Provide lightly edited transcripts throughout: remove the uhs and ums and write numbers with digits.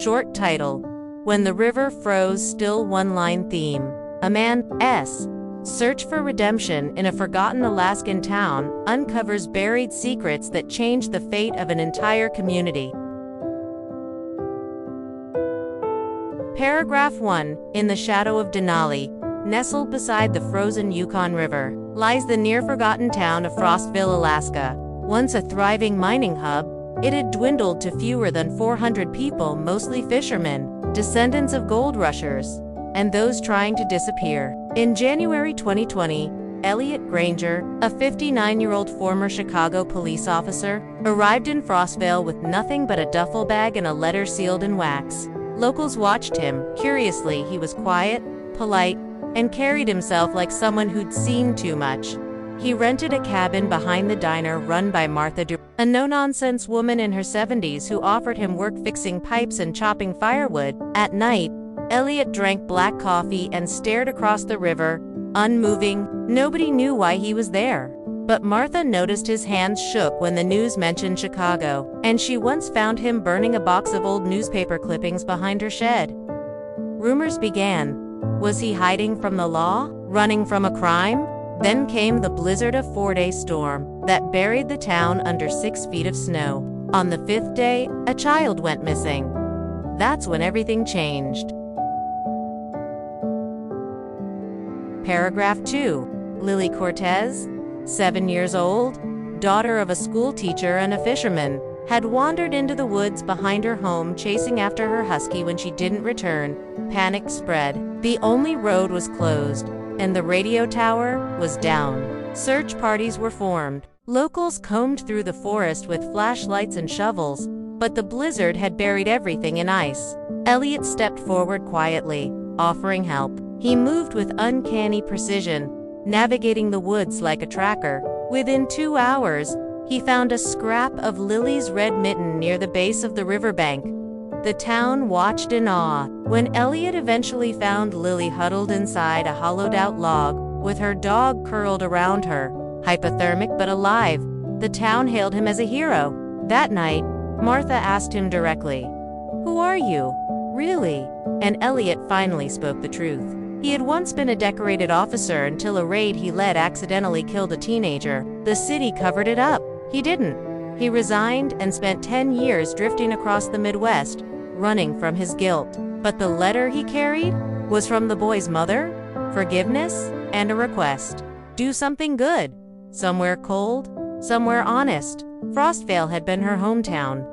Short title: When the River Froze. Still one-line theme: a man's search for redemption in a forgotten Alaskan town uncovers buried secrets that change the fate of an entire community. Paragraph 1. In the shadow of Denali, nestled beside the frozen Yukon River, lies the near-forgotten town of Frostville, Alaska. Once a thriving mining hub, it had dwindled to fewer than 400 people, mostly fishermen, descendants of gold rushers, and those trying to disappear. In January 2020, Elliot Granger, a 59-year-old former Chicago police officer, arrived in Frostville with nothing but a duffel bag and a letter sealed in wax. Locals watched him. Curiously, he was quiet, polite, and carried himself like someone who'd seen too much. He rented a cabin behind the diner run by Martha Durant, a no-nonsense woman in her 70s who offered him work fixing pipes and chopping firewood. At night, Elliot drank black coffee and stared across the river, unmoving. Nobody knew why he was there. But Martha noticed his hands shook when the news mentioned Chicago, and she once found him burning a box of old newspaper clippings behind her shed. Rumors began. Was he hiding from the law? Running from a crime? Then came the blizzard of 4-day storm that buried the town under 6 feet of snow. On the 5th day, a child went missing. That's when everything changed. Paragraph 2. Lily Cortez, 7 years old, daughter of a school teacher and a fisherman, had wandered into the woods behind her home chasing after her husky. When she didn't return, panic spread. The only road was closed, and the radio tower was down. Search parties were formed. Locals combed through the forest with flashlights and shovels, but the blizzard had buried everything in ice. Elliot stepped forward quietly, offering help. He moved with uncanny precision, navigating the woods like a tracker. Within 2 hours, he found a scrap of Lily's red mitten near the base of the riverbank. The town watched in awe. When Elliot eventually found Lily huddled inside a hollowed-out log, with her dog curled around her, hypothermic but alive, the town hailed him as a hero. That night, Martha asked him directly, "Who are you, really?" And Elliot finally spoke the truth. He had once been a decorated officer until a raid he led accidentally killed a teenager. The city covered it up. He didn't. He resigned and spent 10 years drifting across the Midwest, running from his guilt. But the letter he carried was from the boy's mother, forgiveness, and a request. Do something good. Somewhere cold, somewhere honest. Frostvale had been her hometown.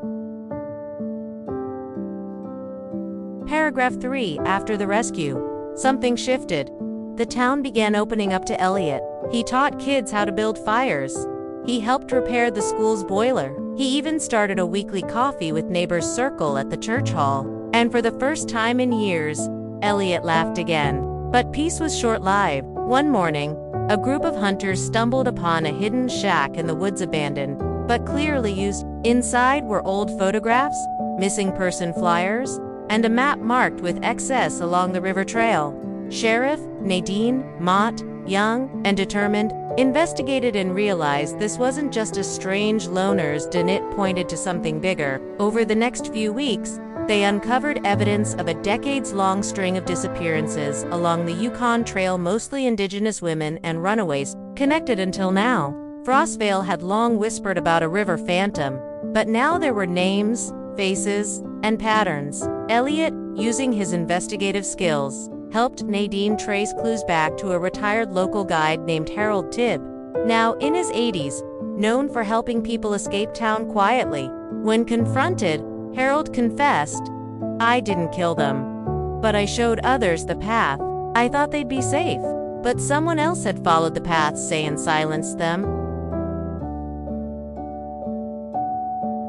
Paragraph 3. After the rescue, something shifted. The town began opening up to Elliot. He taught kids how to build fires. He helped repair the school's boiler. He even started a weekly coffee with neighbors circle at the church hall. And for the first time in years, Elliot laughed again. But peace was short-lived. One morning, a group of hunters stumbled upon a hidden shack in the woods, abandoned, but clearly used. Inside were old photographs, missing person flyers, and a map marked with XS along the river trail. Sheriff Nadine Mott, young and determined, investigated and realized this wasn't just a strange loner's den. It pointed to something bigger. Over the next few weeks, they uncovered evidence of a decades-long string of disappearances along the Yukon Trail, mostly indigenous women and runaways, connected until now. Frostvale had long whispered about a river phantom, but now there were names, faces, and patterns. Elliot, using his investigative skills, helped Nadine trace clues back to a retired local guide named Harold Tibb, now in his 80s, known for helping people escape town quietly. When confronted, Harold confessed, "I didn't kill them, but I showed others the path. I thought they'd be safe, but someone else had followed the path, and silenced them."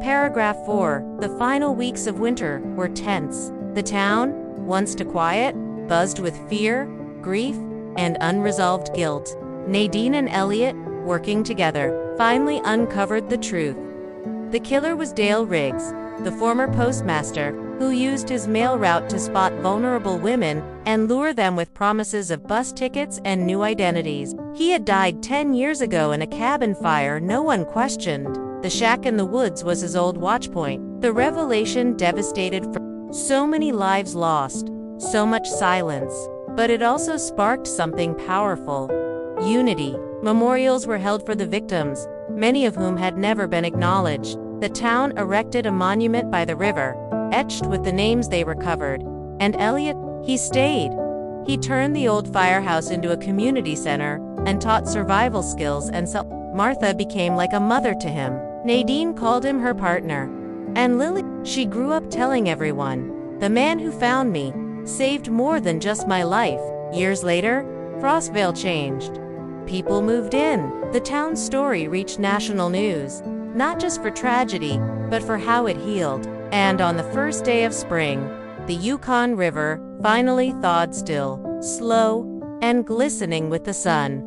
Paragraph 4. The final weeks of winter were tense. The town, once too quiet, buzzed with fear, grief, and unresolved guilt. Nadine and Elliot, working together, finally uncovered the truth. The killer was Dale Riggs, the former postmaster, who used his mail route to spot vulnerable women and lure them with promises of bus tickets and new identities. He had died 10 years ago in a cabin fire no one questioned. The shack in the woods was his old watchpoint. The revelation devastated So many lives lost, so much silence. But it also sparked something powerful: unity. Memorials were held for the victims, many of whom had never been acknowledged. The town erected a monument by the river, etched with the names they recovered. And Elliot, he stayed. He turned the old firehouse into a community center and taught survival skills and Martha became like a mother to him. Nadine called him her partner. And Lily, she grew up telling everyone, "The man who found me saved more than just my life." Years later, Frostvale changed. People moved in. The town's story reached national news, not just for tragedy, but for how it healed. And on the first day of spring, the Yukon River finally thawed still, slow, and glistening with the sun.